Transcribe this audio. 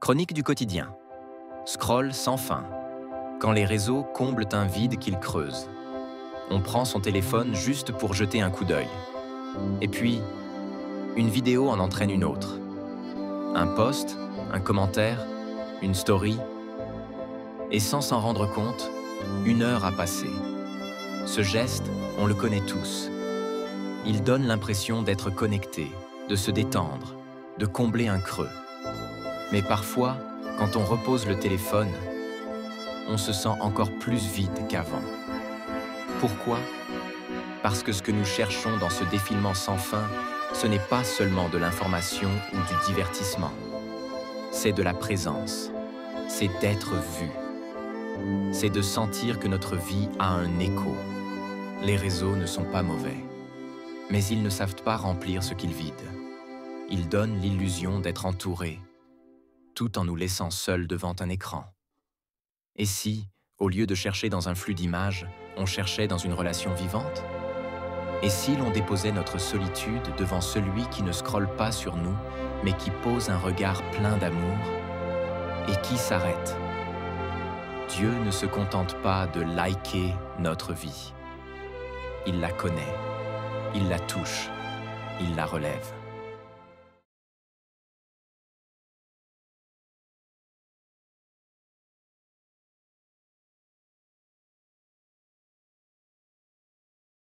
Chronique du quotidien. Scroll sans fin. Quand les réseaux comblent un vide qu'ils creusent. On prend son téléphone juste pour jeter un coup d'œil. Et puis, une vidéo en entraîne une autre. Un post, un commentaire, une story. Et sans s'en rendre compte, 1 heure a passé. Ce geste, on le connaît tous. Il donne l'impression d'être connecté, de se détendre, de combler un creux. Mais parfois, quand on repose le téléphone, on se sent encore plus vide qu'avant. Pourquoi? Parce que ce que nous cherchons dans ce défilement sans fin, ce n'est pas seulement de l'information ou du divertissement. C'est de la présence. C'est d'être vu. C'est de sentir que notre vie a un écho. Les réseaux ne sont pas mauvais. Mais ils ne savent pas remplir ce qu'ils vident. Ils donnent l'illusion d'être entourés, tout en nous laissant seuls devant un écran. Et si, au lieu de chercher dans un flux d'images, on cherchait dans une relation vivante? Et si l'on déposait notre solitude devant celui qui ne scrolle pas sur nous, mais qui pose un regard plein d'amour et qui s'arrête? Dieu ne se contente pas de liker notre vie. Il la connaît, il la touche, il la relève.